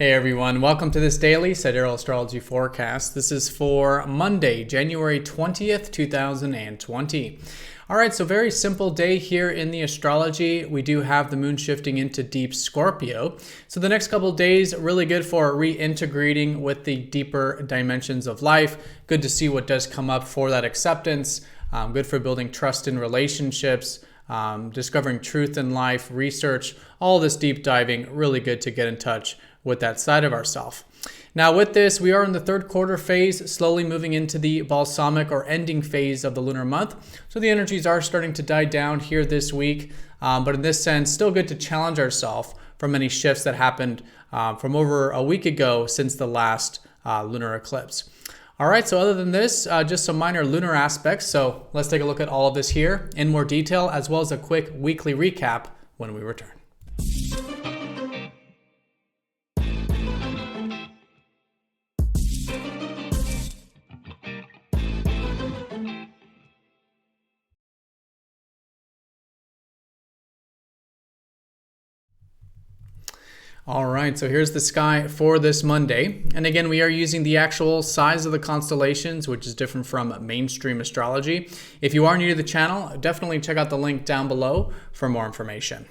Hey everyone, welcome to this daily Sidereal Astrology forecast. This is for Monday, January 20th, 2020. All right, so very simple day here in the astrology. We do have the moon shifting into deep Scorpio. So the next couple of days, really good for reintegrating with the deeper dimensions of life. Good to see what does come up for that acceptance. Good for building trust in relationships. Discovering truth in life, research, all this deep diving, really good to get in touch with that side of ourselves. Now with this, we are in the third quarter phase, slowly moving into the balsamic or ending phase of the lunar month. So the energies are starting to die down here this week, but in this sense, still good to challenge ourselves from any shifts that happened from over a week ago since the last lunar eclipse. All right, so other than this, just some minor lunar aspects. So let's take a look at all of this here in more detail, as well as a quick weekly recap when we return. All right, so here's the sky for this Monday. And again, we are using the actual size of the constellations, which is different from mainstream astrology. If you are new to the channel, definitely check out the link down below for more information.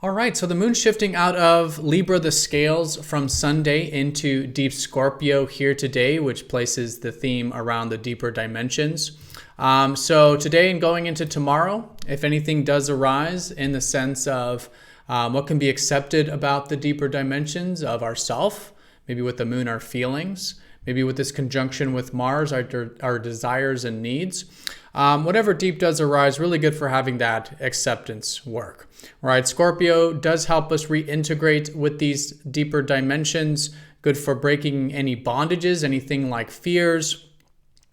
All right, so the moon shifting out of Libra, the scales, from Sunday into deep Scorpio here today, which places the theme around the deeper dimensions. So today and going into tomorrow, if anything does arise in the sense of what can be accepted about the deeper dimensions of ourself, maybe with the moon, our feelings, maybe with this conjunction with Mars, our desires and needs. Whatever deep does arise, really good for having that acceptance work. All right, Scorpio does help us reintegrate with these deeper dimensions, good for breaking any bondages, anything like fears,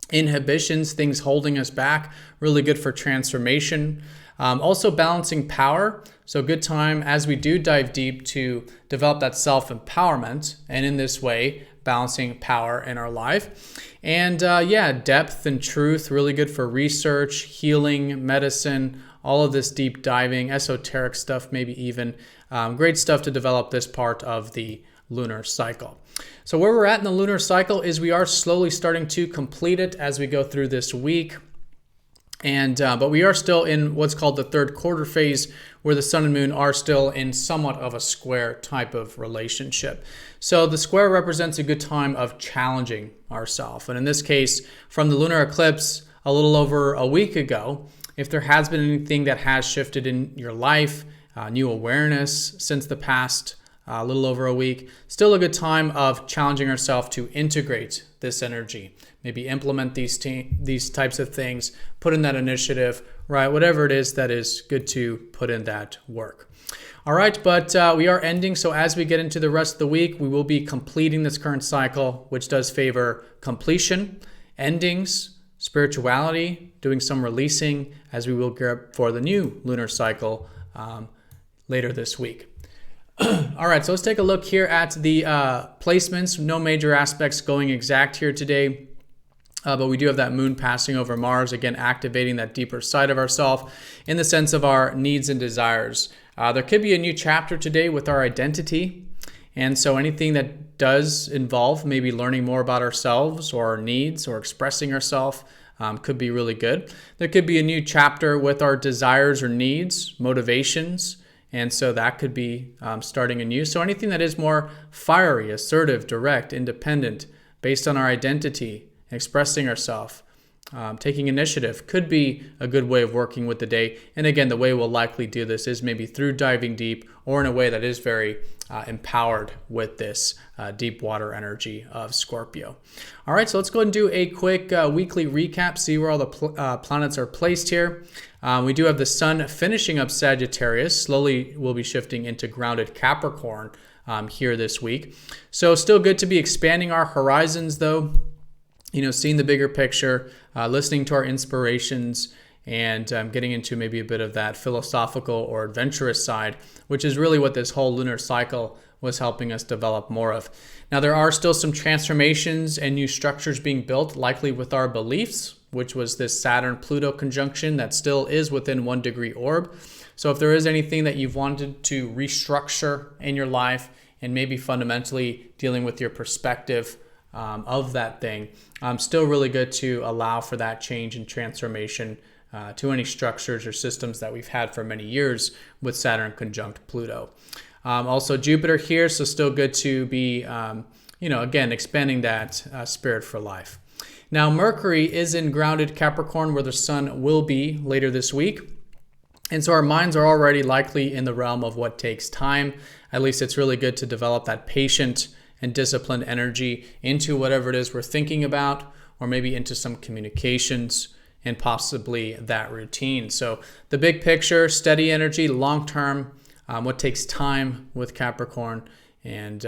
inhibitions, things holding us back, really good for transformation. Also balancing power. So good time as we do dive deep to develop that self-empowerment, and in this way, balancing power in our life. And depth and truth, really good for research, healing, medicine, all of this deep diving, esoteric stuff, maybe even. Great stuff to develop this part of the lunar cycle. So where we're at in the lunar cycle is we are slowly starting to complete it as we go through this week. But we are still in what's called the third quarter phase, where the sun and moon are still in somewhat of a square type of relationship. So the square represents a good time of challenging ourselves. And in this case, from the lunar eclipse a little over a week ago, if there has been anything that has shifted in your life, new awareness since the past a little over a week, still a good time of challenging ourselves to integrate this energy. Maybe implement these types of things, put in that initiative, right? Whatever it is that is good to put in that work. All right, but we are ending. So as we get into the rest of the week, we will be completing this current cycle, which does favor completion, endings, spirituality, doing some releasing, as we will gear up for the new lunar cycle later this week. All right, so let's take a look here at the placements. No major aspects going exact here today. But we do have that moon passing over Mars, again, activating that deeper side of ourselves in the sense of our needs and desires. There could be a new chapter today with our identity. And so anything that does involve maybe learning more about ourselves or our needs or expressing ourselves could be really good. There could be a new chapter with our desires or needs, motivations. And so that could be starting anew. So anything that is more fiery, assertive, direct, independent, based on our identity, expressing ourselves, taking initiative could be a good way of working with the day. And again, the way we'll likely do this is maybe through diving deep or in a way that is very empowered with this deep water energy of Scorpio. All right, so let's go ahead and do a quick weekly recap, see where all the planets are placed here. We do have the sun finishing up Sagittarius. Slowly we'll be shifting into grounded Capricorn here this week. So still good to be expanding our horizons though. You know, seeing the bigger picture, listening to our inspirations, and getting into maybe a bit of that philosophical or adventurous side, which is really what this whole lunar cycle was helping us develop more of. Now, there are still some transformations and new structures being built, likely with our beliefs, which was this Saturn-Pluto conjunction that still is within 1 degree orb. So if there is anything that you've wanted to restructure in your life, and maybe fundamentally dealing with your perspective of that thing. Still really good to allow for that change and transformation to any structures or systems that we've had for many years with Saturn conjunct Pluto. Also Jupiter here, so still good to be, again, expanding that spirit for life. Now Mercury is in grounded Capricorn, where the sun will be later this week. And so our minds are already likely in the realm of what takes time. At least it's really good to develop that patient and disciplined energy into whatever it is we're thinking about, or maybe into some communications and possibly that routine. So the big picture, steady energy, long-term, what takes time with Capricorn, and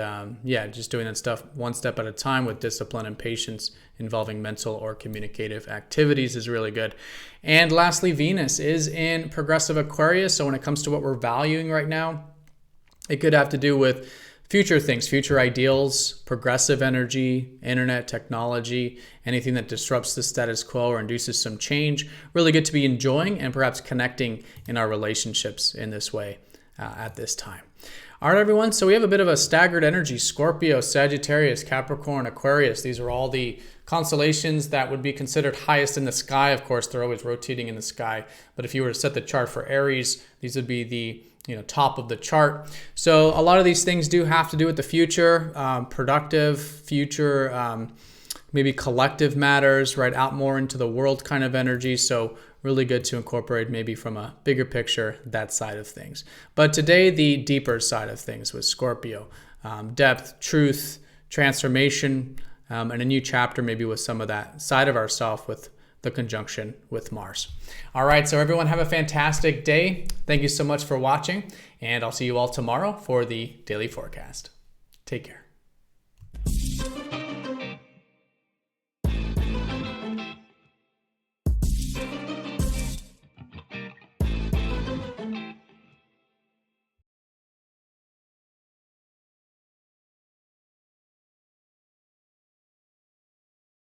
just doing that stuff one step at a time with discipline and patience involving mental or communicative activities is really good. And lastly, Venus is in progressive Aquarius. So when it comes to what we're valuing right now, it could have to do with future things, future ideals, progressive energy, internet, technology, anything that disrupts the status quo or induces some change. Really good to be enjoying and perhaps connecting in our relationships in this way at this time. All right, everyone. So we have a bit of a staggered energy. Scorpio, Sagittarius, Capricorn, Aquarius. These are all the constellations that would be considered highest in the sky. Of course, they're always rotating in the sky. But if you were to set the chart for Aries, these would be the top of the chart. So a lot of these things do have to do with the future, productive future, maybe collective matters, right? Out more into the world kind of energy. So really good to incorporate maybe from a bigger picture, that side of things. But today, the deeper side of things with Scorpio, depth, truth, transformation, and a new chapter maybe with some of that side of ourself with the conjunction with Mars. All right, so everyone have a fantastic day. Thank you so much for watching, and I'll see you all tomorrow for the daily forecast. Take care.